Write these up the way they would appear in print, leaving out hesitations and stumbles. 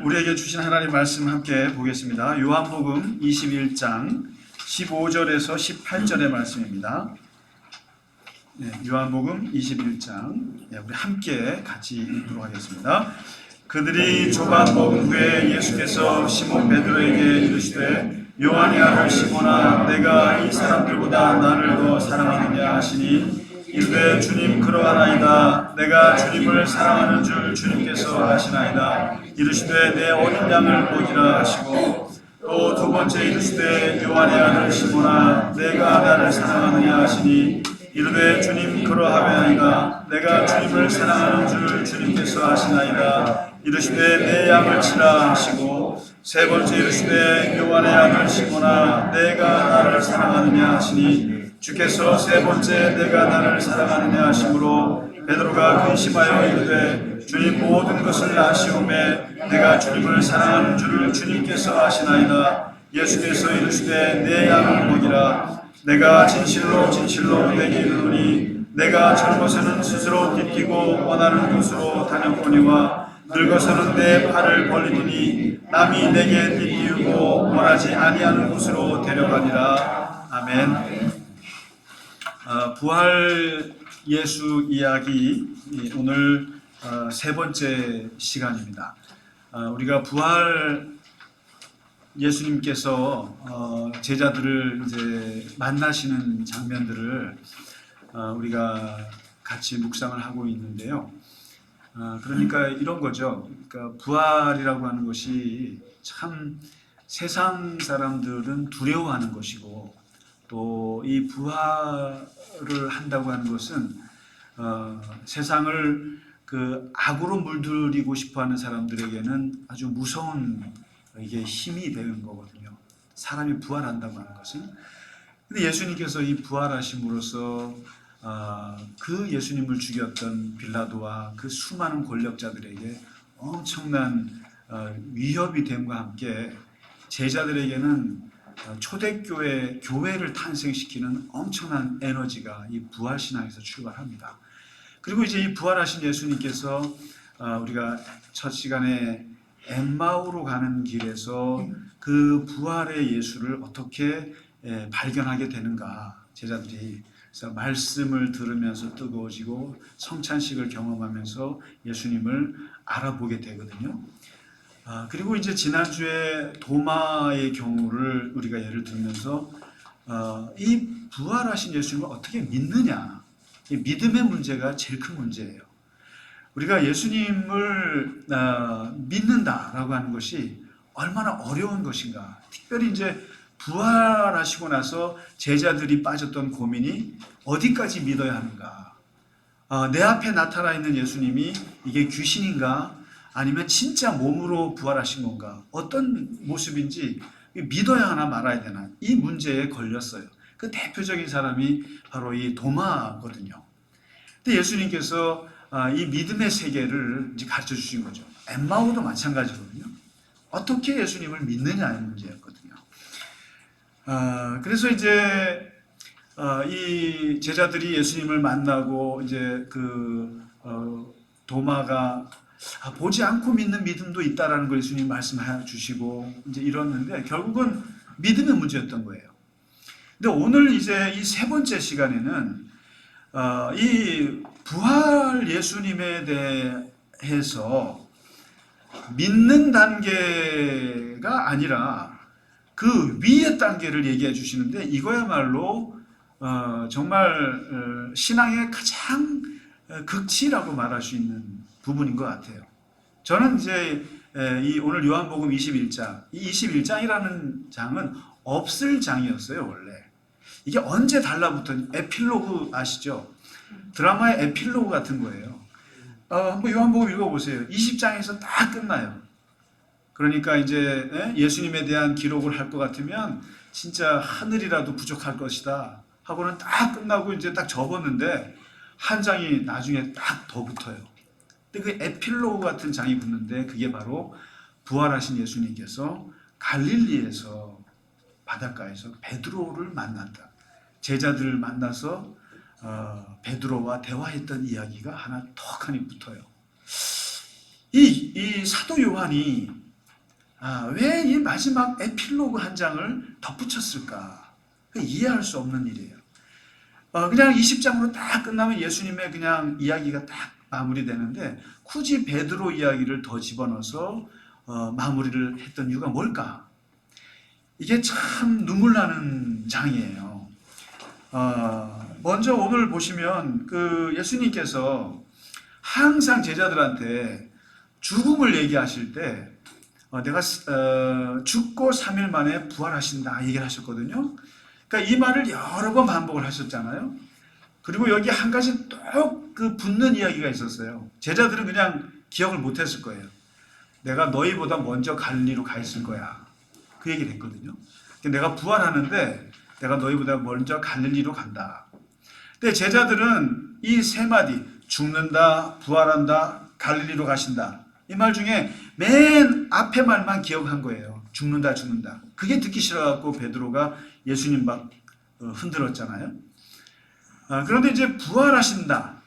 우리에게 주신 하나님 말씀 함께 보겠습니다. 요한복음 21장 15절에서 18절의 말씀입니다. 요한복음 21장 우리 함께 같이 읽도록 하겠습니다. 그들이 조반 먹은 후에 예수께서 시몬 베드로에게 이르시되 요한의 아들 시몬아 내가 이 사람들보다 나를 더 사랑하느냐 하시니 이르되 주님 그러하나이다. 내가 주님을 사랑하는 줄 주님께서 아시나이다. 이르시되 내 어린 양을 먹이라 하시고 또 두 번째 이르시되 요한의 아들 시몬아 내가 나를 사랑하느냐 하시니 이르되 주님 그러하나이다. 내가 주님을 사랑하는 줄 주님께서 아시나이다. 이르시되 내 양을 치라 하시고 세 번째 이르시되 요한의 아들 시몬아 내가 나를 사랑하느냐 하시니 주께서 세 번째 내가 나를 사랑하느냐 하심으로 베드로가 근심하여 이르되 주님 모든 것을 아시오매 내가 주님을 사랑하는 줄을 주님께서 아시나이다. 예수께서 이르시되 내 양을 먹이라. 내가 진실로 진실로 내게 이르노니 내가 젊어서는 스스로 띠띠고 원하는 곳으로 다녔거니와 늙어서는 내 팔을 벌리더니 남이 내게 띠띠우고 원하지 아니하는 곳으로 데려가니라. 아멘. 부활 예수 이야기 오늘 세 번째 시간입니다. 우리가 부활 예수님께서 제자들을 이제 만나시는 장면들을 우리가 같이 묵상을 하고 있는데요. 그러니까 이런 거죠. 그러니까 부활이라고 하는 것이 참 세상 사람들은 두려워하는 것이고 또 이 부활을 한다고 하는 것은 세상을 그 악으로 물들이고 싶어하는 사람들에게는 아주 무서운 이게 힘이 되는 거거든요. 사람이 부활한다고 하는 것은. 근데 예수님께서 이 부활하심으로써 그 예수님을 죽였던 빌라도와 그 수많은 권력자들에게 엄청난 위협이 됨과 함께 제자들에게는 초대교회, 교회를 탄생시키는 엄청난 에너지가 이 부활신앙에서 출발합니다. 그리고 이제 이 부활하신 예수님께서 우리가 첫 시간에 엠마오로 가는 길에서 그 부활의 예수를 어떻게 발견하게 되는가. 제자들이 그래서 말씀을 들으면서 뜨거워지고 성찬식을 경험하면서 예수님을 알아보게 되거든요. 그리고 이제 지난주에 도마의 경우를 우리가 예를 들면서 이 부활하신 예수님을 어떻게 믿느냐. 이 믿음의 문제가 제일 큰 문제예요. 우리가 예수님을 믿는다라고 하는 것이 얼마나 어려운 것인가. 특별히 이제 부활하시고 나서 제자들이 빠졌던 고민이 어디까지 믿어야 하는가. 내 앞에 나타나 있는 예수님이 이게 귀신인가? 아니면 진짜 몸으로 부활하신 건가? 어떤 모습인지 믿어야 하나 말아야 되나? 이 문제에 걸렸어요. 그 대표적인 사람이 바로 이 도마거든요. 근데 예수님께서 이 믿음의 세계를 이제 가르쳐 주신 거죠. 엠마오도 마찬가지거든요. 어떻게 예수님을 믿느냐의 문제였거든요. 그래서 이제 이 제자들이 예수님을 만나고 이제 도마가 보지 않고 믿는 믿음도 있다라는 걸 예수님 말씀해 주시고 이제 이러는데 결국은 믿음의 문제였던 거예요. 근데 오늘 이제 이 세 번째 시간에는 이 부활 예수님에 대해서 믿는 단계가 아니라 그 위의 단계를 얘기해 주시는데 이거야말로 정말 신앙의 가장 극치라고 말할 수 있는 부분인 것 같아요. 저는 이제 이 오늘 요한복음 21장, 이 21장이라는 장은 없을 장이었어요, 원래. 이게 언제 달라붙은 에필로그 아시죠? 드라마의 에필로그 같은 거예요. 한번 요한복음 읽어보세요. 20장에서 다 끝나요. 그러니까 이제 예수님에 대한 기록을 할 것 같으면 진짜 하늘이라도 부족할 것이다 하고는 딱 끝나고 이제 딱 접었는데 한 장이 나중에 딱 더 붙어요. 근데 그 에필로그 같은 장이 붙는데 그게 바로 부활하신 예수님께서 갈릴리에서 바닷가에서 베드로를 만난다. 제자들을 만나서 베드로와 대화했던 이야기가 하나 턱하니 붙어요. 이 사도 요한이 왜 이 마지막 에필로그 한 장을 덧붙였을까? 이해할 수 없는 일이에요. 그냥 20장으로 딱 끝나면 예수님의 그냥 이야기가 딱 마무리되는데 굳이 베드로 이야기를 더 집어넣어서 마무리를 했던 이유가 뭘까? 이게 참 눈물 나는 장이에요. 먼저 오늘 보시면 그 예수님께서 항상 제자들한테 죽음을 얘기하실 때 내가 죽고 3일 만에 부활하신다 얘기를 하셨거든요. 그러니까 이 말을 여러 번 반복을 하셨잖아요. 그리고 여기 한 가지 또 그 붙는 이야기가 있었어요. 제자들은 그냥 기억을 못했을 거예요. 내가 너희보다 먼저 갈릴리로 가 있을 거야. 그 얘기를 했거든요. 내가 부활하는데 내가 너희보다 먼저 갈릴리로 간다. 근데 제자들은 이 세 마디 죽는다, 부활한다, 갈릴리로 가신다. 이 말 중에 맨 앞에 말만 기억한 거예요. 죽는다, 죽는다. 그게 듣기 싫어갖고 베드로가 예수님 막 흔들었잖아요. 그런데 이제 부활하신다.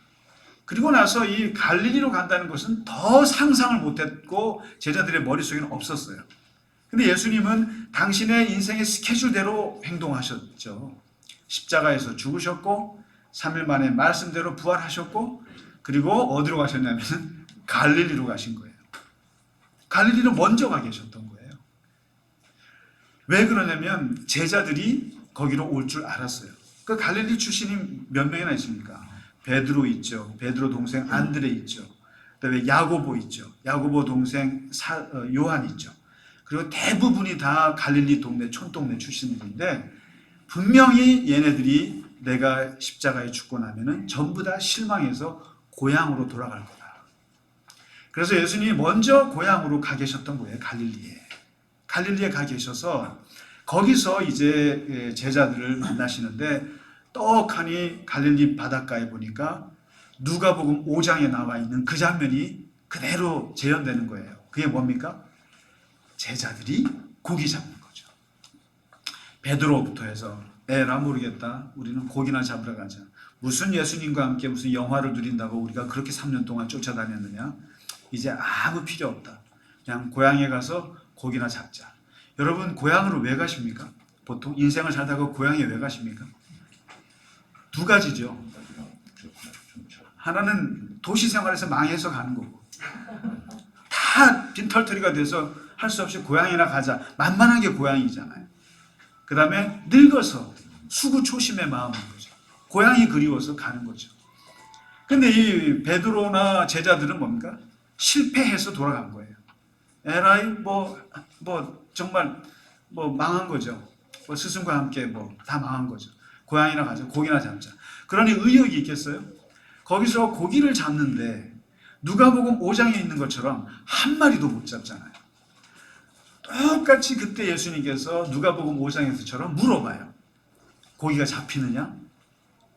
그리고 나서 이 갈릴리로 간다는 것은 더 상상을 못했고 제자들의 머릿속에는 없었어요. 근데 예수님은 당신의 인생의 스케줄대로 행동하셨죠. 십자가에서 죽으셨고 3일 만에 말씀대로 부활하셨고 그리고 어디로 가셨냐면 갈릴리로 가신 거예요. 갈릴리로 먼저 가 계셨던 거예요. 왜 그러냐면 제자들이 거기로 올 줄 알았어요. 그 갈릴리 출신이 몇 명이나 있습니까? 베드로 있죠. 베드로 동생 안드레 있죠. 그다음에 야고보 있죠. 야고보 동생 요한 있죠. 그리고 대부분이 다 갈릴리 동네 촌동네 출신들인데 분명히 얘네들이 내가 십자가에 죽고 나면은 전부 다 실망해서 고향으로 돌아갈 거다. 그래서 예수님이 먼저 고향으로 가 계셨던 거예요. 갈릴리에 가 계셔서 거기서 이제 제자들을 만나시는데 떡하니 갈릴리 바닷가에 보니까 누가복음 5장에 나와 있는 그 장면이 그대로 재현되는 거예요. 그게 뭡니까? 제자들이 고기 잡는 거죠. 베드로부터 해서 에라 모르겠다. 우리는 고기나 잡으러 가자. 무슨 예수님과 함께 무슨 영화를 누린다고 우리가 그렇게 3년 동안 쫓아다녔느냐. 이제 아무 필요 없다. 그냥 고향에 가서 고기나 잡자. 여러분 고향으로 왜 가십니까? 보통 인생을 살다가 고향에 왜 가십니까? 두 가지죠. 하나는 도시 생활에서 망해서 가는 거고 다 빈털터리가 돼서 할 수 없이 고향이나 가자. 만만한 게 고향이잖아요. 그 다음에 늙어서 수구초심의 마음인 거죠. 고향이 그리워서 가는 거죠. 근데 이 베드로나 제자들은 뭡니까? 실패해서 돌아간 거예요. 에라이 정말 망한 거죠. 스승과 함께 다 망한 거죠. 고향이나 가자. 고기나 잡자. 그러니 의욕이 있겠어요? 거기서 고기를 잡는데 누가복음 5장에 있는 것처럼 한 마리도 못 잡잖아요. 똑같이 그때 예수님께서 누가복음 5장에서처럼 물어봐요. 고기가 잡히느냐?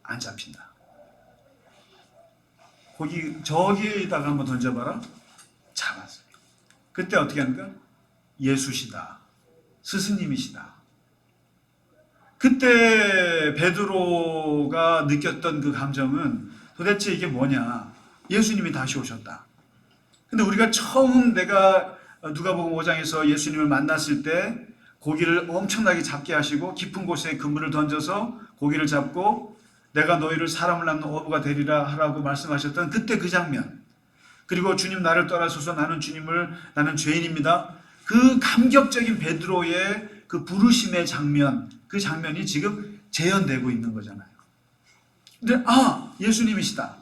안 잡힌다. 고기 저기에다가 한번 던져봐라. 잡았어요. 그때 어떻게 하는가? 예수시다. 스승님이시다. 그때 베드로가 느꼈던 그 감정은 도대체 이게 뭐냐? 예수님이 다시 오셨다. 근데 우리가 처음 내가 누가복음 5장에서 예수님을 만났을 때 고기를 엄청나게 잡게 하시고 깊은 곳에 그물을 던져서 고기를 잡고 내가 너희를 사람을 낳는 어부가 되리라 하라고 말씀하셨던 그때 그 장면, 그리고 주님 나를 떠나소서 나는 죄인입니다. 그 감격적인 베드로의 그 부르심의 장면, 그 장면이 지금 재현되고 있는 거잖아요. 근데 예수님이시다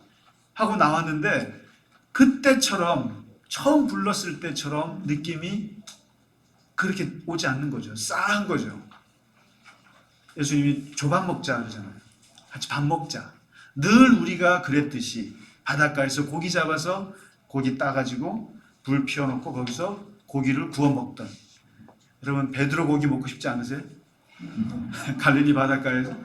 하고 나왔는데 그때처럼 처음 불렀을 때처럼 느낌이 그렇게 오지 않는 거죠. 싸한 거죠. 예수님이 조밥 먹자 그러잖아요. 같이 밥 먹자. 늘 우리가 그랬듯이 바닷가에서 고기 잡아서 고기 따가지고 불 피워놓고 거기서 고기를 구워 먹던. 여러분 베드로 고기 먹고 싶지 않으세요? 갈릴리 바닷가에서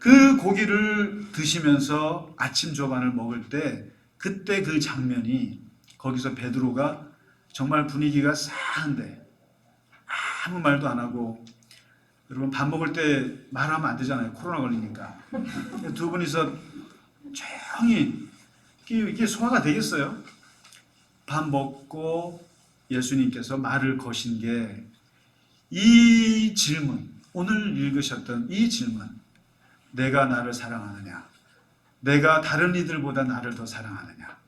그 고기를 드시면서 아침 조반을 먹을 때 그때 그 장면이 거기서 베드로가 정말 분위기가 싸한데 아무 말도 안 하고, 여러분 밥 먹을 때 말하면 안 되잖아요. 코로나 걸리니까. 두 분이서 조용히 이게 소화가 되겠어요? 밥 먹고 예수님께서 말을 거신 게 이 질문, 오늘 읽으셨던 이 질문, 내가 나를 사랑하느냐? 내가 다른 이들보다 나를 더 사랑하느냐?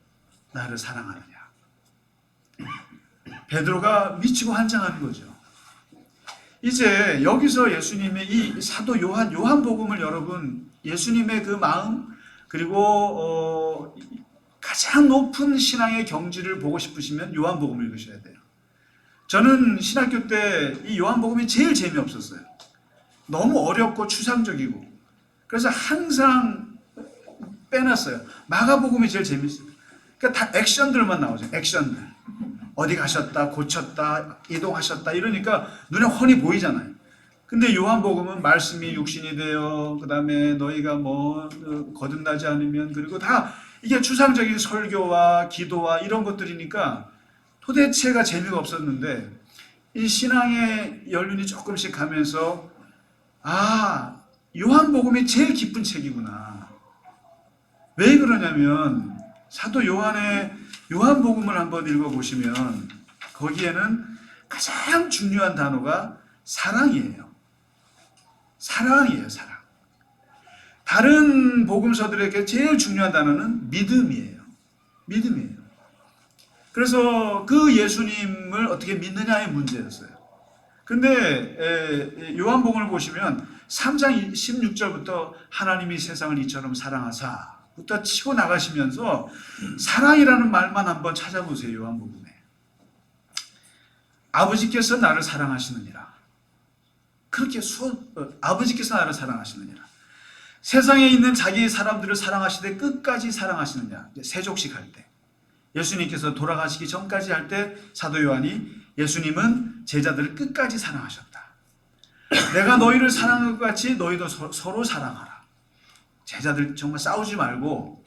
나를 사랑하느냐? 베드로가 미치고 환장하는 거죠. 이제 여기서 예수님의 이 사도 요한복음을 여러분 예수님의 그 마음 그리고 가장 높은 신앙의 경지를 보고 싶으시면 요한복음을 읽으셔야 돼요. 저는 신학교 때 이 요한복음이 제일 재미없었어요. 너무 어렵고 추상적이고 그래서 항상 빼놨어요. 마가복음이 제일 재밌어요. 그러니까 다 액션들만 나오죠. 액션들. 어디 가셨다, 고쳤다, 이동하셨다 이러니까 눈에 훤히 보이잖아요. 근데 요한복음은 말씀이 육신이 되어 그 다음에 너희가 뭐 거듭나지 않으면 그리고 다 이게 추상적인 설교와 기도와 이런 것들이니까 도대체가 재미가 없었는데 이 신앙의 연륜이 조금씩 가면서 요한복음이 제일 기쁜 책이구나. 왜 그러냐면 사도 요한의 요한복음을 한번 읽어보시면 거기에는 가장 중요한 단어가 사랑이에요. 사랑이에요, 사랑. 다른 복음서들에게 제일 중요한 단어는 믿음이에요. 믿음이에요. 그래서 그 예수님을 어떻게 믿느냐의 문제였어요. 근데 요한복음을 보시면 3장 16절부터 하나님이 세상을 이처럼 사랑하사 부터 치고 나가시면서 사랑이라는 말만 한번 찾아보세요. 요한복음에. 아버지께서 나를 사랑하시느니라. 그렇게 아버지께서 나를 사랑하시느니라. 세상에 있는 자기 사람들을 사랑하시되 끝까지 사랑하시느냐. 세족식 할 때. 예수님께서 돌아가시기 전까지 할 때 사도 요한이 예수님은 제자들을 끝까지 사랑하셨다. 내가 너희를 사랑한 것 같이 너희도 서로 사랑하라. 제자들 정말 싸우지 말고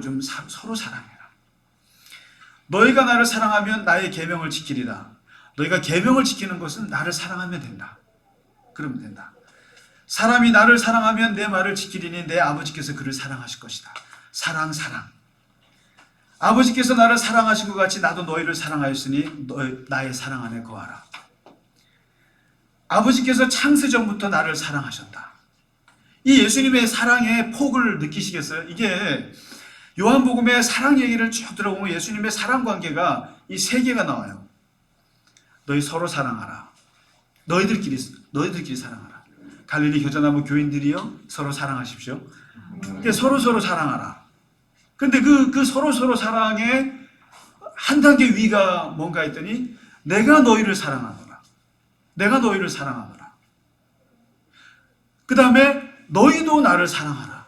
좀 서로 사랑해라. 너희가 나를 사랑하면 나의 계명을 지키리라. 너희가 계명을 지키는 것은 나를 사랑하면 된다. 그러면 된다. 사람이 나를 사랑하면 내 말을 지키리니 내 아버지께서 그를 사랑하실 것이다. 사랑. 아버지께서 나를 사랑하신 것 같이 나도 너희를 사랑하였으니 나의 사랑 안에 거하라. 아버지께서 창세전부터 나를 사랑하셨다. 이 예수님의 사랑의 폭을 느끼시겠어요? 이게 요한복음의 사랑 얘기를 쭉 들어보면 예수님의 사랑 관계가 이 세 개가 나와요. 너희 서로 사랑하라. 너희들끼리 사랑하라. 갈릴리 겨자나무 교인들이요 서로 사랑하십시오. 서로 사랑하라. 근데 그 서로 사랑의 한 단계 위가 뭔가 했더니 내가 너희를 사랑하노라. 내가 너희를 사랑하노라. 그 다음에 너희도 나를 사랑하라.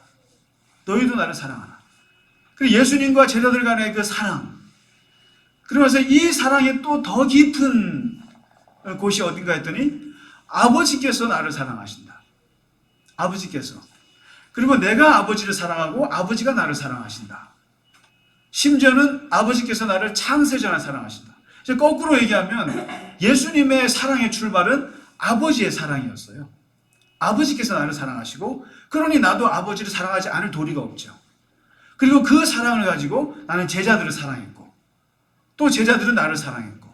너희도 나를 사랑하라. 그리고 예수님과 제자들 간의 그 사랑. 그러면서 이 사랑의 또 더 깊은 곳이 어딘가 했더니 아버지께서 나를 사랑하신다. 아버지께서. 그리고 내가 아버지를 사랑하고 아버지가 나를 사랑하신다. 심지어는 아버지께서 나를 창세전에 사랑하신다. 이제 거꾸로 얘기하면 예수님의 사랑의 출발은 아버지의 사랑이었어요. 아버지께서 나를 사랑하시고 그러니 나도 아버지를 사랑하지 않을 도리가 없죠. 그리고 그 사랑을 가지고 나는 제자들을 사랑했고 또 제자들은 나를 사랑했고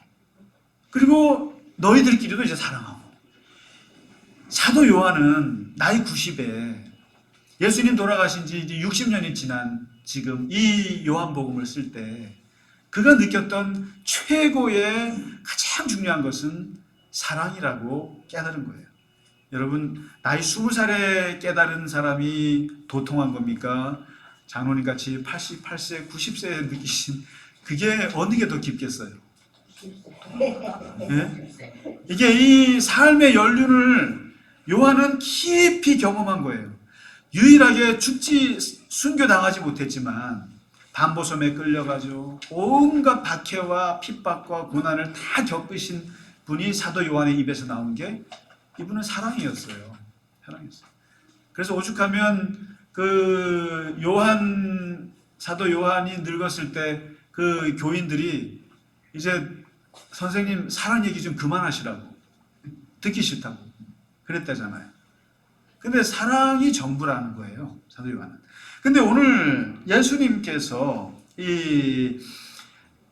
그리고 너희들끼리도 이제 사랑하고 사도 요한은 나이 90에 예수님 돌아가신 지 이제 60년이 지난 지금 이 요한복음을 쓸 때 그가 느꼈던 최고의 가장 중요한 것은 사랑이라고 깨달은 거예요. 여러분 나이 20살에 깨달은 사람이 도통한 겁니까? 장로님 같이 88세, 90세에 느끼신 그게 어느 게 더 깊겠어요? 네? 이게 이 삶의 연륜을 요한은 깊이 경험한 거예요. 유일하게 순교당하지 못했지만 반보섬에 끌려가죠. 온갖 박해와 핍박과 고난을 다 겪으신 분이 사도 요한의 입에서 나온 게 이분은 사랑이었어요. 사랑이었어요. 그래서 오죽하면 그 사도 요한이 늙었을 때 그 교인들이 이제 선생님 사랑 얘기 좀 그만하시라고 듣기 싫다고 그랬다잖아요. 근데 사랑이 전부라는 거예요. 사도 요한은. 근데 오늘 예수님께서 이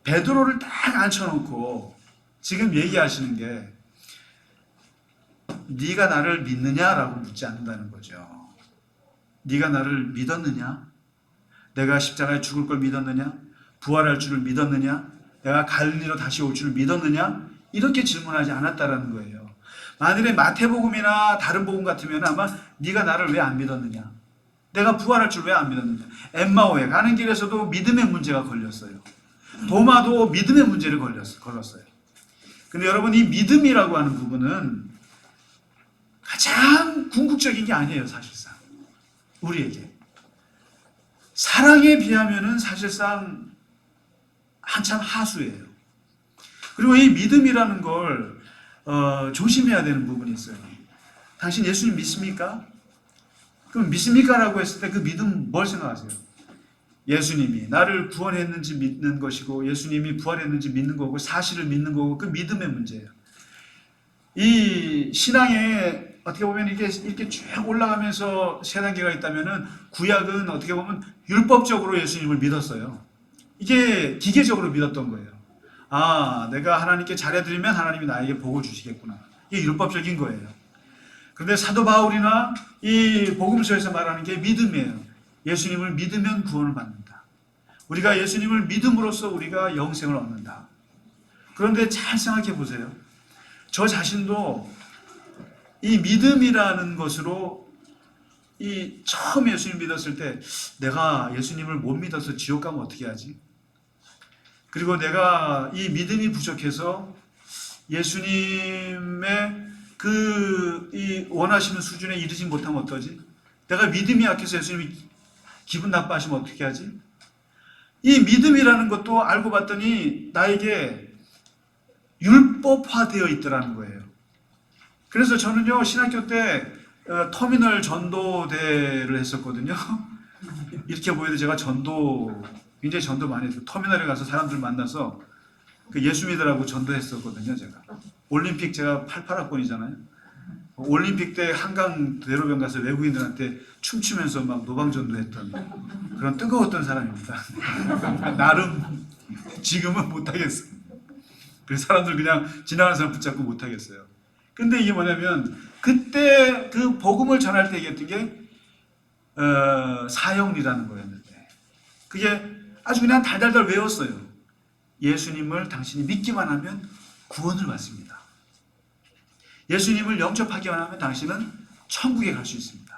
베드로를 딱 앉혀놓고 지금 얘기하시는 게 네가 나를 믿느냐라고 묻지 않는다는 거죠. 네가 나를 믿었느냐? 내가 십자가에 죽을 걸 믿었느냐? 부활할 줄을 믿었느냐? 내가 갈릴리로 다시 올 줄을 믿었느냐? 이렇게 질문하지 않았다라는 거예요. 만일에 마태복음이나 다른 복음 같으면 아마 네가 나를 왜 안 믿었느냐? 내가 부활할 줄 왜 안 믿었느냐? 엠마오에 가는 길에서도 믿음의 문제가 걸렸어요. 도마도 믿음의 문제를 걸었어요. 근데 여러분, 이 믿음이라고 하는 부분은 가장 궁극적인 게 아니에요, 사실상. 우리에게. 사랑에 비하면은 사실상 한참 하수예요. 그리고 이 믿음이라는 걸 조심해야 되는 부분이 있어요. 당신 예수님 믿습니까? 그럼 믿습니까? 라고 했을 때 그 믿음 뭘 생각하세요? 예수님이 나를 구원했는지 믿는 것이고, 예수님이 부활했는지 믿는 거고, 사실을 믿는 거고, 그 믿음의 문제예요. 이 신앙에 어떻게 보면 이렇게 쭉 올라가면서 세 단계가 있다면은, 구약은 어떻게 보면 율법적으로 예수님을 믿었어요. 이게 기계적으로 믿었던 거예요. 아, 내가 하나님께 잘해드리면 하나님이 나에게 복을 주시겠구나. 이게 율법적인 거예요. 그런데 사도 바울이나 이 복음서에서 말하는 게 믿음이에요. 예수님을 믿으면 구원을 받는다. 우리가 예수님을 믿음으로써 우리가 영생을 얻는다. 그런데 잘 생각해 보세요. 저 자신도 이 믿음이라는 것으로 이 처음 예수님 믿었을 때 내가 예수님을 못 믿어서 지옥 가면 어떻게 하지? 그리고 내가 이 믿음이 부족해서 예수님의 이 원하시는 수준에 이르지 못하면 어떠지? 내가 믿음이 약해서 예수님이 기분 나빠하시면 어떻게 하지? 이 믿음이라는 것도 알고 봤더니 나에게 율법화되어 있더라는 거예요. 그래서 저는요, 신학교 때 터미널 전도대를 했었거든요. 이렇게 보여도 제가 굉장히 전도 많이 했어요. 터미널에 가서 사람들 만나서 예수 믿으라고 전도했었거든요, 제가. 올림픽 제가 88학번이잖아요. 올림픽 때 한강 대로변 가서 외국인들한테 춤추면서 막 노방전도했던 그런 뜨거웠던 사람입니다. 나름 지금은 못하겠어요. 그래서 사람들 그냥 지나가는 사람 붙잡고 못하겠어요. 근데 이게 뭐냐면 그때 그 복음을 전할 때 얘기했던 게 사형리라는 거였는데 그게 아주 그냥 달달달 외웠어요. 예수님을 당신이 믿기만 하면 구원을 받습니다. 예수님을 영접하기만 하면 당신은 천국에 갈 수 있습니다.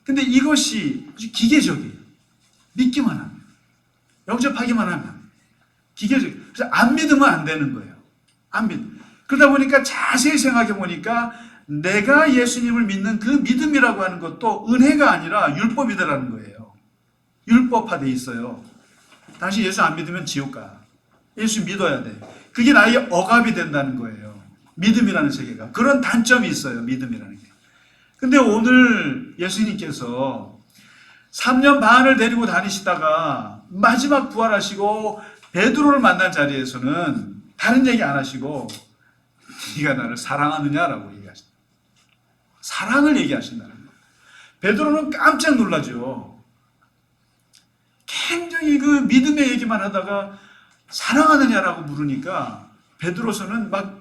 근데 이것이 기계적이에요. 믿기만 하면, 영접하기만 하면 기계적. 그래서 안 믿으면 안 되는 거예요. 안 믿. 그러다 보니까 자세히 생각해 보니까 내가 예수님을 믿는 그 믿음이라고 하는 것도 은혜가 아니라 율법이더라는 거예요. 율법화돼 있어요. 당신 예수 안 믿으면 지옥 가. 예수 믿어야 돼. 그게 나의 억압이 된다는 거예요. 믿음이라는 세계가. 그런 단점이 있어요. 믿음이라는 게. 근데 오늘 예수님께서 3년 반을 데리고 다니시다가 마지막 부활하시고 베드로를 만난 자리에서는 다른 얘기 안 하시고 네가 나를 사랑하느냐라고 얘기하신다. 사랑을 얘기하신다는 거예요. 베드로는 깜짝 놀라죠. 굉장히 그 믿음의 얘기만 하다가 사랑하느냐라고 물으니까 베드로서는 막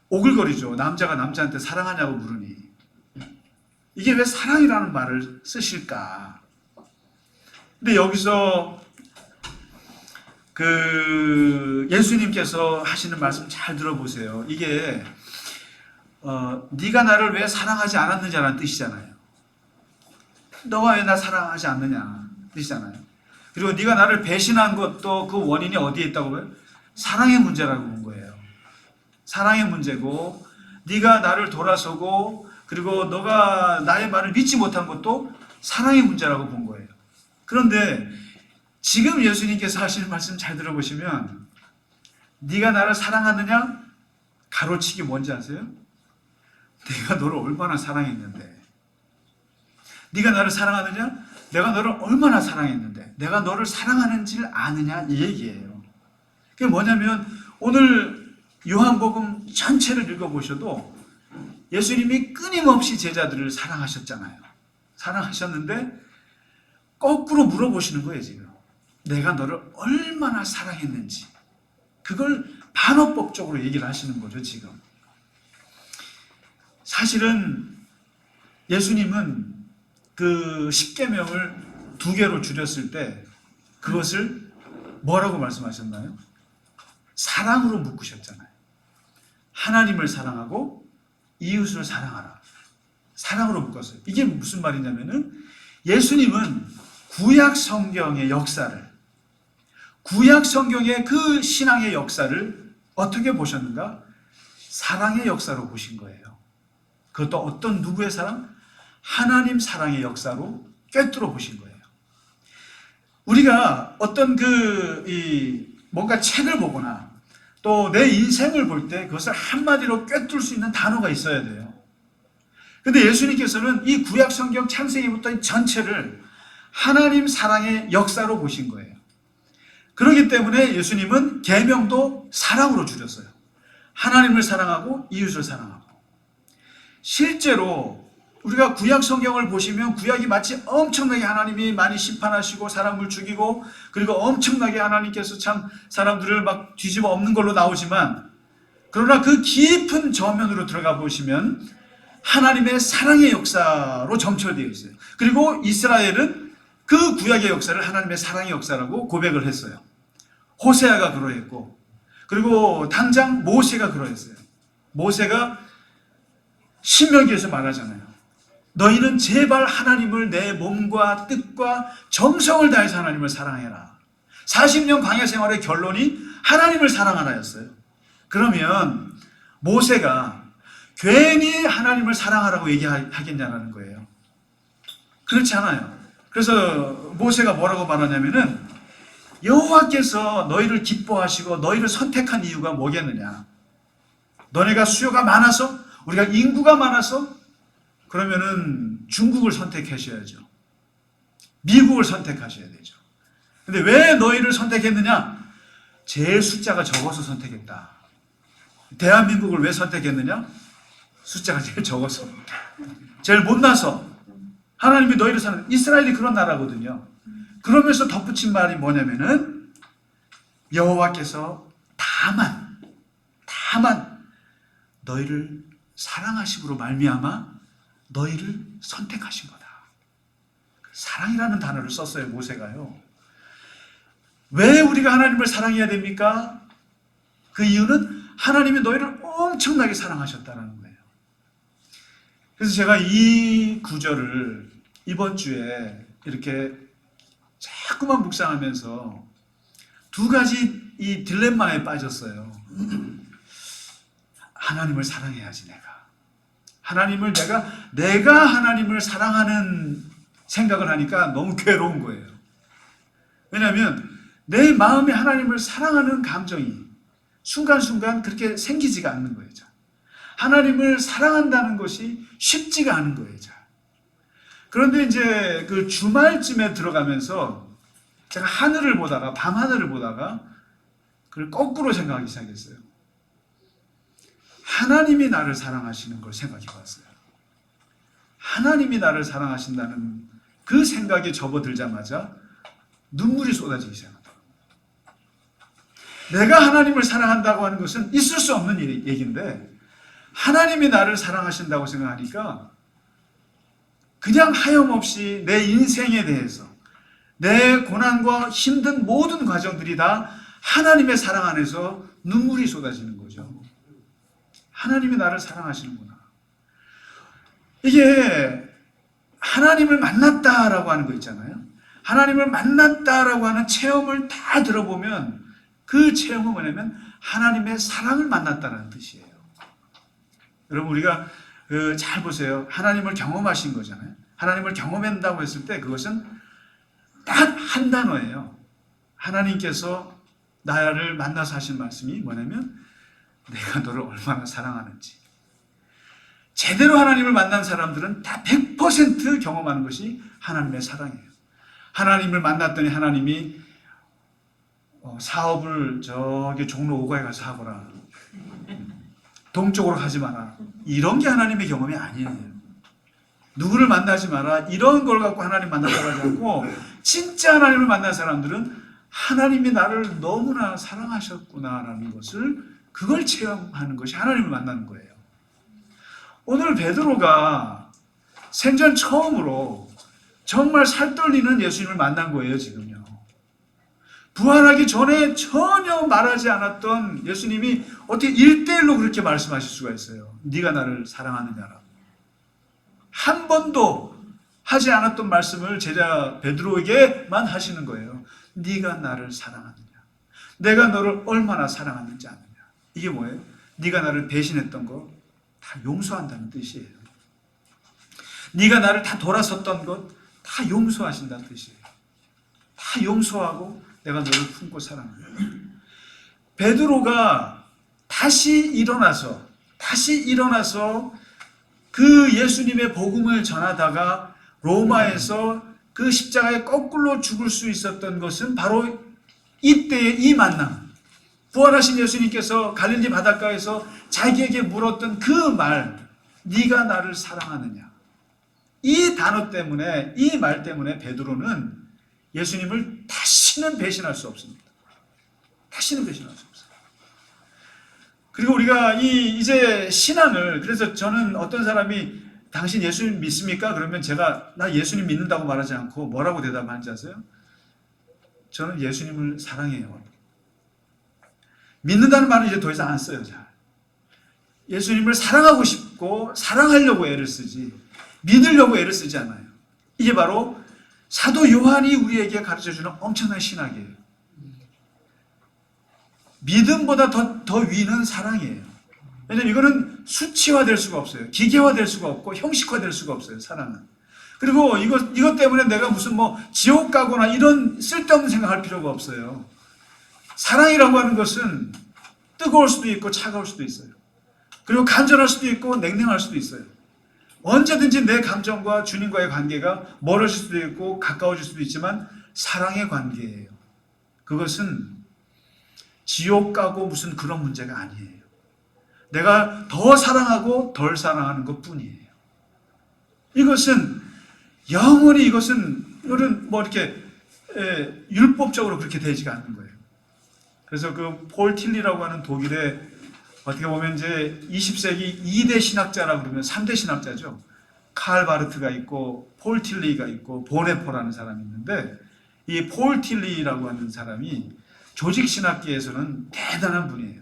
오글거리죠. 남자가 남자한테 사랑하냐고 물으니. 이게 왜 사랑이라는 말을 쓰실까? 근데 여기서 예수님께서 하시는 말씀 잘 들어보세요. 이게 네가 나를 왜 사랑하지 않았느냐라는 뜻이잖아요. 너가 왜 나 사랑하지 않느냐 뜻이잖아요. 그리고 네가 나를 배신한 것도 그 원인이 어디에 있다고 해요? 사랑의 문제라고 본 거예요. 사랑의 문제고 네가 나를 돌아서고 그리고 너가 나의 말을 믿지 못한 것도 사랑의 문제라고 본 거예요. 그런데 지금 예수님께서 하시는 말씀 잘 들어보시면 네가 나를 사랑하느냐? 가로치기 뭔지 아세요? 내가 너를 얼마나 사랑했는데. 네가 나를 사랑하느냐? 내가 너를 얼마나 사랑했는데. 내가 너를 사랑하는지를 아느냐? 이 얘기예요. 그게 뭐냐면 오늘 요한복음 전체를 읽어보셔도 예수님이 끊임없이 제자들을 사랑하셨잖아요. 사랑하셨는데 거꾸로 물어보시는 거예요, 지금. 내가 너를 얼마나 사랑했는지 그걸 반어법적으로 얘기를 하시는 거죠. 지금 사실은 예수님은 그 십계명을 2개로 줄였을 때 그것을 뭐라고 말씀하셨나요? 사랑으로 묶으셨잖아요. 하나님을 사랑하고 이웃을 사랑하라. 사랑으로 묶었어요. 이게 무슨 말이냐면은 예수님은 구약 성경의 역사를, 구약 성경의 그 신앙의 역사를 어떻게 보셨는가? 사랑의 역사로 보신 거예요. 그것도 어떤 누구의 사랑? 하나님 사랑의 역사로 꿰뚫어 보신 거예요. 우리가 어떤 뭔가 책을 보거나 또 내 인생을 볼 때 그것을 한마디로 꿰뚫을 수 있는 단어가 있어야 돼요. 근데 예수님께서는 이 구약 성경 창세기부터 전체를 하나님 사랑의 역사로 보신 거예요. 그렇기 때문에 예수님은 계명도 사랑으로 줄였어요. 하나님을 사랑하고 이웃을 사랑하고. 실제로 우리가 구약 성경을 보시면 구약이 마치 엄청나게 하나님이 많이 심판하시고 사람을 죽이고 그리고 엄청나게 하나님께서 참 사람들을 막 뒤집어 엎는 걸로 나오지만, 그러나 그 깊은 저면으로 들어가 보시면 하나님의 사랑의 역사로 점철되어 있어요. 그리고 이스라엘은 그 구약의 역사를 하나님의 사랑의 역사라고 고백을 했어요. 호세아가 그러했고, 그리고 당장 모세가 그러했어요. 모세가 신명기에서 말하잖아요. 너희는 제발 하나님을 내 몸과 뜻과 정성을 다해서 하나님을 사랑해라. 40년 광야 생활의 결론이 하나님을 사랑하라였어요. 그러면 모세가 괜히 하나님을 사랑하라고 얘기하겠냐는 거예요. 그렇지 않아요. 그래서 모세가 뭐라고 말하냐면은 여호와께서 너희를 기뻐하시고 너희를 선택한 이유가 뭐겠느냐? 너네가 수요가 많아서, 우리가 인구가 많아서, 그러면은 중국을 선택하셔야죠. 미국을 선택하셔야 되죠. 근데 왜 너희를 선택했느냐? 제일 숫자가 적어서 선택했다. 대한민국을 왜 선택했느냐? 숫자가 제일 적어서, 제일 못나서. 하나님이 너희를 사는, 이스라엘이 그런 나라거든요. 그러면서 덧붙인 말이 뭐냐면은 여호와께서 다만 너희를 사랑하심으로 말미암아 너희를 선택하신 거다. 사랑이라는 단어를 썼어요, 모세가요. 왜 우리가 하나님을 사랑해야 됩니까? 그 이유는 하나님이 너희를 엄청나게 사랑하셨다는 거예요. 그래서 제가 이 구절을 이번 주에 이렇게 자꾸만 묵상하면서 2가지 이 딜레마에 빠졌어요. 하나님을 사랑해야지 내가. 하나님을 내가 하나님을 사랑하는 생각을 하니까 너무 괴로운 거예요. 왜냐하면 내 마음에 하나님을 사랑하는 감정이 순간순간 그렇게 생기지가 않는 거예요. 하나님을 사랑한다는 것이 쉽지가 않은 거예요. 그런데 이제 그 주말쯤에 들어가면서 제가 하늘을 보다가, 밤하늘을 보다가 그걸 거꾸로 생각하기 시작했어요. 하나님이 나를 사랑하시는 걸 생각해 봤어요. 하나님이 나를 사랑하신다는 그 생각에 접어들자마자 눈물이 쏟아지기 시작합니다. 내가 하나님을 사랑한다고 하는 것은 있을 수 없는 얘기인데, 하나님이 나를 사랑하신다고 생각하니까 그냥 하염없이 내 인생에 대해서, 내 고난과 힘든 모든 과정들이 다 하나님의 사랑 안에서 눈물이 쏟아지는 거죠. 하나님이 나를 사랑하시는구나. 이게 하나님을 만났다라고 하는 거 있잖아요. 하나님을 만났다라고 하는 체험을 다 들어보면 그 체험은 뭐냐면 하나님의 사랑을 만났다는 뜻이에요. 여러분, 우리가 잘 보세요. 하나님을 경험하신 거잖아요. 하나님을 경험한다고 했을 때 그것은 딱 한 단어예요. 하나님께서 나를 만나서 하신 말씀이 뭐냐면 내가 너를 얼마나 사랑하는지. 제대로 하나님을 만난 사람들은 다 100% 경험하는 것이 하나님의 사랑이에요. 하나님을 만났더니 하나님이 사업을 저기 종로 5가에 가서 하거라, 동쪽으로 가지 마라, 이런 게 하나님의 경험이 아니에요. 누구를 만나지 마라, 이런 걸 갖고 하나님 만났다고 하지 않고, 진짜 하나님을 만난 사람들은 하나님이 나를 너무나 사랑하셨구나라는 것을, 그걸 체험하는 것이 하나님을 만나는 거예요. 오늘 베드로가 생전 처음으로 정말 살떨리는 예수님을 만난 거예요, 지금요. 부활하기 전에 전혀 말하지 않았던 예수님이 어떻게 1대1로 그렇게 말씀하실 수가 있어요. 네가 나를 사랑하느냐라고. 한 번도 하지 않았던 말씀을 제자 베드로에게만 하시는 거예요. 네가 나를 사랑하느냐. 내가 너를 얼마나 사랑하는지 아느냐. 이게 뭐예요? 네가 나를 배신했던 거 다 용서한다는 뜻이에요. 네가 나를 다 돌아섰던 것 다 용서하신다는 뜻이에요. 다 용서하고 내가 너를 품고 사랑한다. 베드로가 다시 일어나서 그 예수님의 복음을 전하다가 로마에서 그 십자가에 거꾸로 죽을 수 있었던 것은 바로 이때의 이 만남. 부활하신 예수님께서 갈릴리 바닷가에서 자기에게 물었던 그 말, 네가 나를 사랑하느냐. 이 단어 때문에, 이 말 때문에 베드로는 예수님을 다시는 배신할 수 없습니다. 다시는 배신할 수 없어요. 그리고 우리가 이제 신앙을, 그래서 저는 어떤 사람이 당신 예수님 믿습니까? 그러면 제가 나 예수님 믿는다고 말하지 않고 뭐라고 대답하는지 아세요? 저는 예수님을 사랑해요. 믿는다는 말은 이제 더 이상 안 써요. 잘. 예수님을 사랑하고 싶고 사랑하려고 애를 쓰지 믿으려고 애를 쓰지 않아요. 이게 바로 사도 요한이 우리에게 가르쳐주는 엄청난 신학이에요. 믿음보다 더 위는 사랑이에요. 왜냐하면 이거는 수치화될 수가 없어요. 기계화될 수가 없고 형식화될 수가 없어요. 사랑은. 그리고 이것 때문에 내가 무슨 지옥 가거나 이런 쓸데없는 생각할 필요가 없어요. 사랑이라고 하는 것은 뜨거울 수도 있고 차가울 수도 있어요. 그리고 간절할 수도 있고 냉랭할 수도 있어요. 언제든지 내 감정과 주님과의 관계가 멀어질 수도 있고 가까워질 수도 있지만 사랑의 관계예요. 그것은 지옥 가고 무슨 그런 문제가 아니에요. 내가 더 사랑하고 덜 사랑하는 것뿐이에요. 이것은 영원히 이것은 이렇게 율법적으로 그렇게 되지가 않는 거예요. 그래서 그 폴 틸리라고 하는 독일의 어떻게 보면 이제 20세기 2대 신학자라고 그러면 3대 신학자죠. 칼 바르트가 있고 폴 틸리가 있고 보네포라는 사람이 있는데 이 폴 틸리라고 하는 사람이 조직 신학계에서는 대단한 분이에요.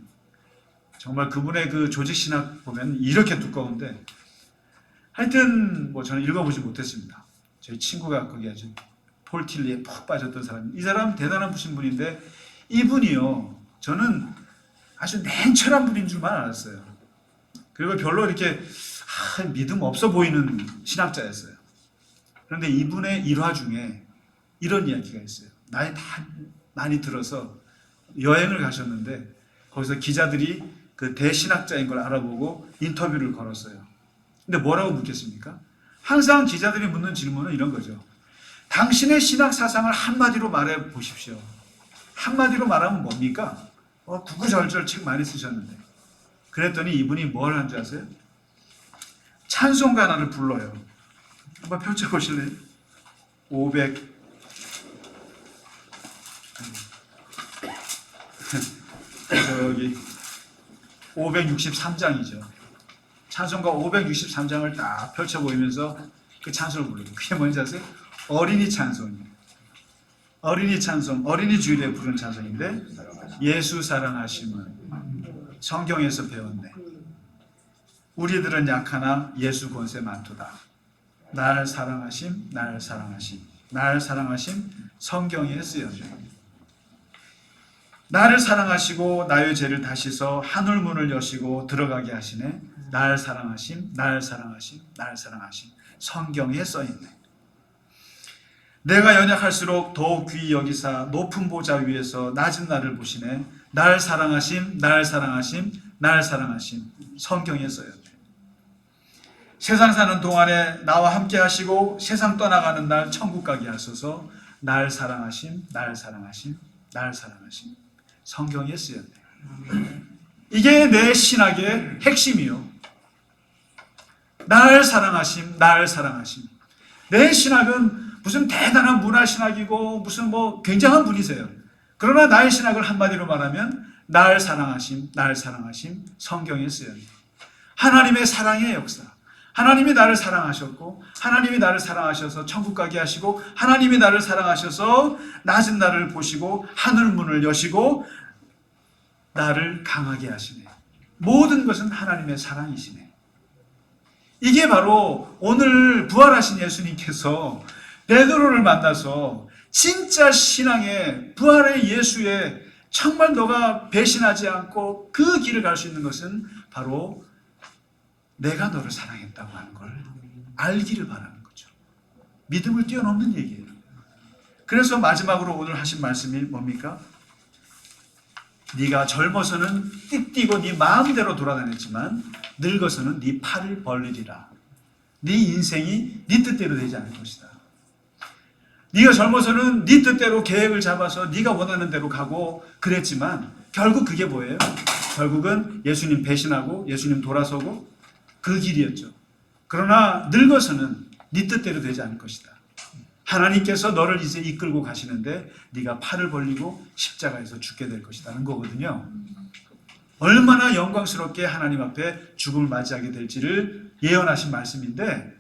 정말 그분의 그 조직 신학 보면 이렇게 두꺼운데 하여튼 저는 읽어보지 못했습니다. 저희 친구가 거기 아주 폴 틸리에 푹 빠졌던 사람. 이 사람 대단한 분인데 이분이요. 저는 아주 냉철한 분인 줄만 알았어요. 그리고 별로 이렇게 믿음 없어 보이는 신학자였어요. 그런데 이분의 일화 중에 이런 이야기가 있어요. 나이 다 많이 들어서 여행을 가셨는데 거기서 기자들이 그 대신학자인 걸 알아보고 인터뷰를 걸었어요. 근데 뭐라고 묻겠습니까? 항상 기자들이 묻는 질문은 이런 거죠. 당신의 신학 사상을 한마디로 말해 보십시오. 한마디로 말하면 뭡니까? 구구절절 책 많이 쓰셨는데. 그랬더니 이분이 뭘 한 줄 아세요? 찬송가 하나를 불러요. 한번 펼쳐보실래요? 563장이죠. 찬송가 563장을 딱 펼쳐 보이면서 그 찬송을 부르고, 그게 뭔지 아세요? 어린이 찬송이에요. 어린이 찬송, 어린이 주일에 부르는 찬송인데 예수 사랑하심은 성경에서 배웠네. 우리들은 약하나 예수 권세 많도다. 날 사랑하심, 날 사랑하심, 날 사랑하심 성경에 쓰여져요. 나를 사랑하시고 나의 죄를 다시서 하늘문을 여시고 들어가게 하시네. 날 사랑하심, 날 사랑하심, 날 사랑하심 성경에 써있네. 내가 연약할수록 더욱 귀히 여기사 높은 보좌 위에서 낮은 나를 보시네. 날 사랑하심, 날 사랑하심, 날 사랑하심 성경에 써있네. 세상 사는 동안에 나와 함께 하시고 세상 떠나가는 날 천국 가게 하소서. 날 사랑하심, 날 사랑하심, 날 사랑하심 성경에 쓰였네. 이게 내 신학의 핵심이요. 날 사랑하심, 날 사랑하심. 내 신학은 무슨 대단한 문화신학이고 무슨 굉장한 분이세요. 그러나 나의 신학을 한마디로 말하면 날 사랑하심, 날 사랑하심, 성경에 쓰여요. 하나님의 사랑의 역사. 하나님이 나를 사랑하셨고, 하나님이 나를 사랑하셔서 천국 가게 하시고, 하나님이 나를 사랑하셔서 낮은 나를 보시고 하늘 문을 여시고 나를 강하게 하시네. 모든 것은 하나님의 사랑이시네. 이게 바로 오늘 부활하신 예수님께서 베드로를 만나서 진짜 신앙의 부활의 예수의 정말 너가 배신하지 않고 그 길을 갈 수 있는 것은 바로 내가 너를 사랑했다고 하는 걸 알기를 바라는 거죠. 믿음을 뛰어넘는 얘기예요. 그래서 마지막으로 오늘 하신 말씀이 뭡니까? 네가 젊어서는 띠띠고 네 마음대로 돌아다녔지만 늙어서는 네 팔을 벌리리라. 네 인생이 네 뜻대로 되지 않을 것이다. 네가 젊어서는 네 뜻대로 계획을 잡아서 네가 원하는 대로 가고 그랬지만 결국 그게 뭐예요? 결국은 예수님 배신하고 예수님 돌아서고 그 길이었죠. 그러나 늙어서는 네 뜻대로 되지 않을 것이다. 하나님께서 너를 이제 이끌고 가시는데 네가 팔을 벌리고 십자가에서 죽게 될 것이라는 거거든요. 얼마나 영광스럽게 하나님 앞에 죽음을 맞이하게 될지를 예언하신 말씀인데,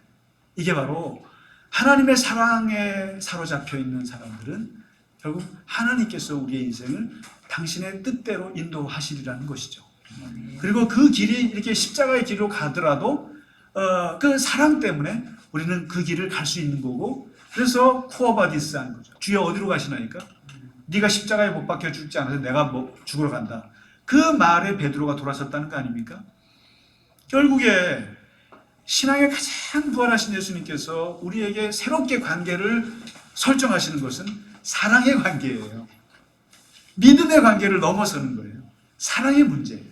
이게 바로 하나님의 사랑에 사로잡혀 있는 사람들은 결국 하나님께서 우리의 인생을 당신의 뜻대로 인도하시리라는 것이죠. 그리고 그 길이 이렇게 십자가의 길로 가더라도 그 사랑 때문에 우리는 그 길을 갈 수 있는 거고, 그래서 코어바디스 하는 거죠. 주여 어디로 가시나니까? 네가 십자가에 못 박혀 죽지 않아서 내가 뭐 죽으러 간다. 그 말에 베드로가 돌아섰다는 거 아닙니까? 결국에 신앙의 가장 부활하신 예수님께서 우리에게 새롭게 관계를 설정하시는 것은 사랑의 관계예요. 믿음의 관계를 넘어서는 거예요. 사랑의 문제예요.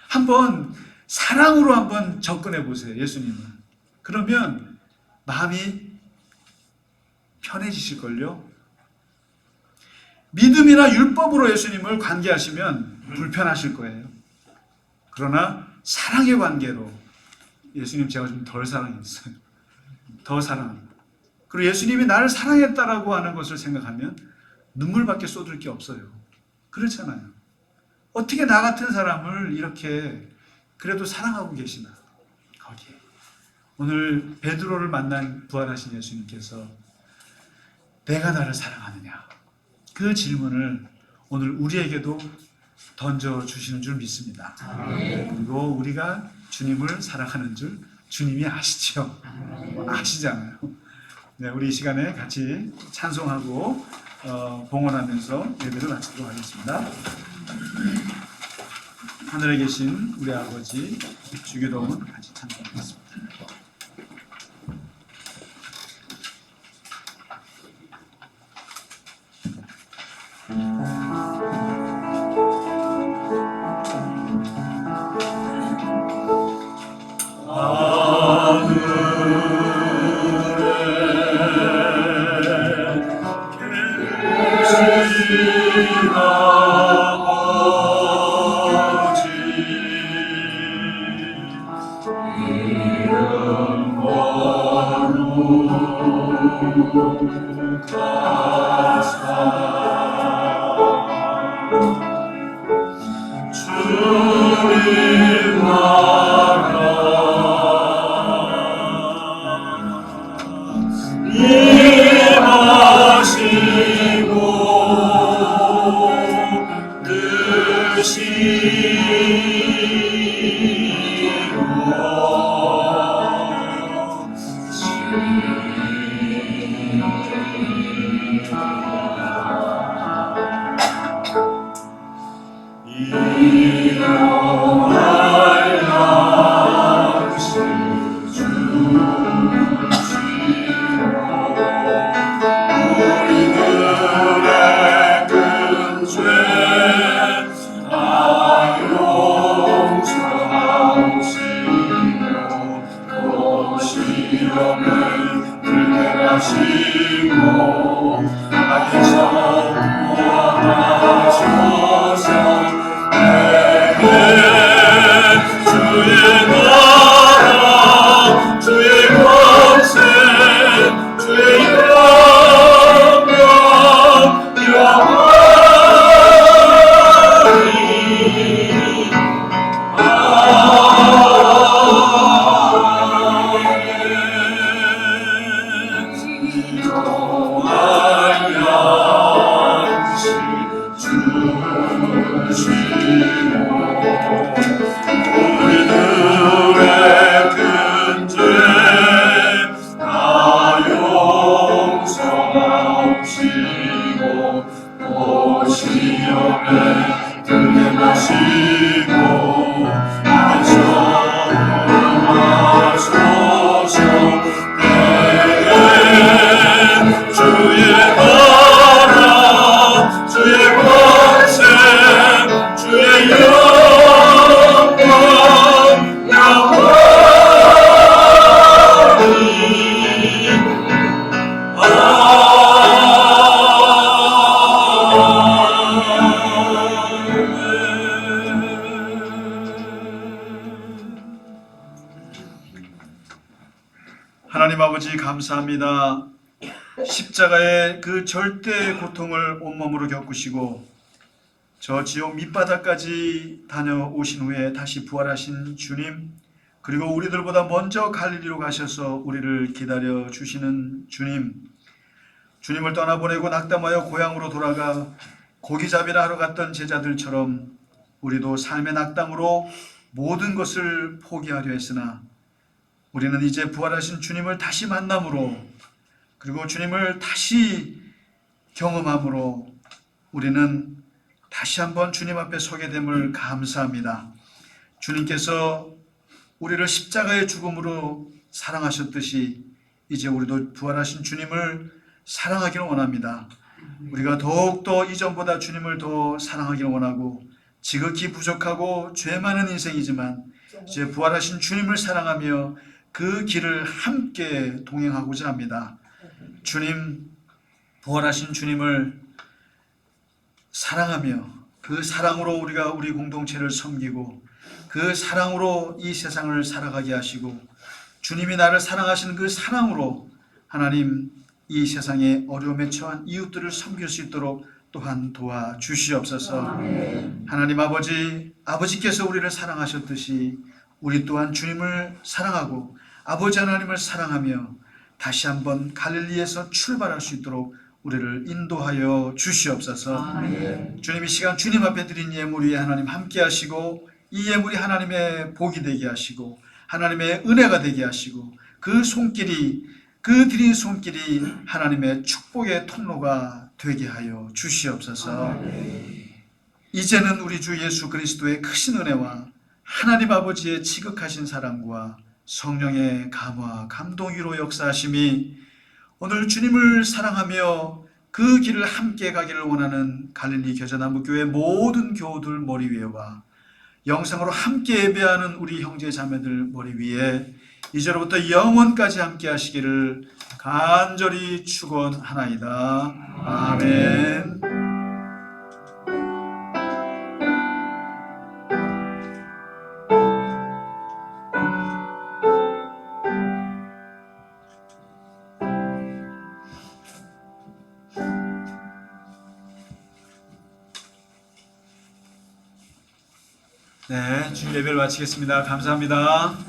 한번 사랑으로 한번 접근해 보세요. 예수님은. 그러면 마음이 편해지실걸요. 믿음이나 율법으로 예수님을 관계하시면 불편하실 거예요. 그러나 사랑의 관계로 예수님 제가 좀 덜 사랑했어요. 더 사랑합니다. 그리고 예수님이 나를 사랑했다라고 하는 것을 생각하면 눈물밖에 쏟을 게 없어요. 그렇잖아요. 어떻게 나 같은 사람을 이렇게 그래도 사랑하고 계시나. 거기에 오늘 베드로를 만난 부활하신 예수님께서 내가 나를 사랑하느냐, 그 질문을 오늘 우리에게도 던져주시는 줄 믿습니다. 그리고 우리가 주님을 사랑하는 줄 주님이 아시죠? 아시잖아요. 네, 우리 이 시간에 같이 찬송하고 봉헌하면서 예배를 마치도록 하겠습니다. 하늘에 계신 우리 아버지, 주기도문 같이 찬송하겠습니다. 하나님 아버지 감사합니다. 십자가의 그 절대 고통을 온몸으로 겪으시고 저 지옥 밑바닥까지 다녀오신 후에 다시 부활하신 주님, 그리고 우리들보다 먼저 갈릴리로 가셔서 우리를 기다려 주시는 주님, 주님을 떠나보내고 낙담하여 고향으로 돌아가 고기잡이나 하러 갔던 제자들처럼 우리도 삶의 낙담으로 모든 것을 포기하려 했으나 우리는 이제 부활하신 주님을 다시 만남으로, 그리고 주님을 다시 경험함으로 우리는 다시 한번 주님 앞에 서게 됨을 감사합니다. 주님께서 우리를 십자가의 죽음으로 사랑하셨듯이 이제 우리도 부활하신 주님을 사랑하기를 원합니다. 우리가 더욱더 이전보다 주님을 더 사랑하기를 원하고, 지극히 부족하고 죄 많은 인생이지만 이제 부활하신 주님을 사랑하며 그 길을 함께 동행하고자 합니다. 주님, 부활하신 주님을 사랑하며 그 사랑으로 우리가 우리 공동체를 섬기고 그 사랑으로 이 세상을 살아가게 하시고, 주님이 나를 사랑하시는 그 사랑으로 하나님 이 세상에 어려움에 처한 이웃들을 섬길 수 있도록 또한 도와주시옵소서. 아멘. 하나님 아버지께서 우리를 사랑하셨듯이 우리 또한 주님을 사랑하고 아버지 하나님을 사랑하며 다시 한번 갈릴리에서 출발할 수 있도록 우리를 인도하여 주시옵소서. 아멘. 주님, 이 시간 주님 앞에 드린 예물 위에 하나님 함께 하시고 이 예물이 하나님의 복이 되게 하시고 하나님의 은혜가 되게 하시고 그 드린 손길이 하나님의 축복의 통로가 되게 하여 주시옵소서. 아멘. 이제는 우리 주 예수 그리스도의 크신 은혜와 하나님 아버지의 지극하신 사랑과 성령의 감화 감동 위로 역사하심이 오늘 주님을 사랑하며 그 길을 함께 가기를 원하는 갈릴리 겨자나무교회 모든 교우들 머리 위에와 영상으로 함께 예배하는 우리 형제 자매들 머리 위에 이제로부터 영원까지 함께 하시기를 간절히 축원하나이다. 아멘. 네, 주일 예배를 마치겠습니다. 감사합니다.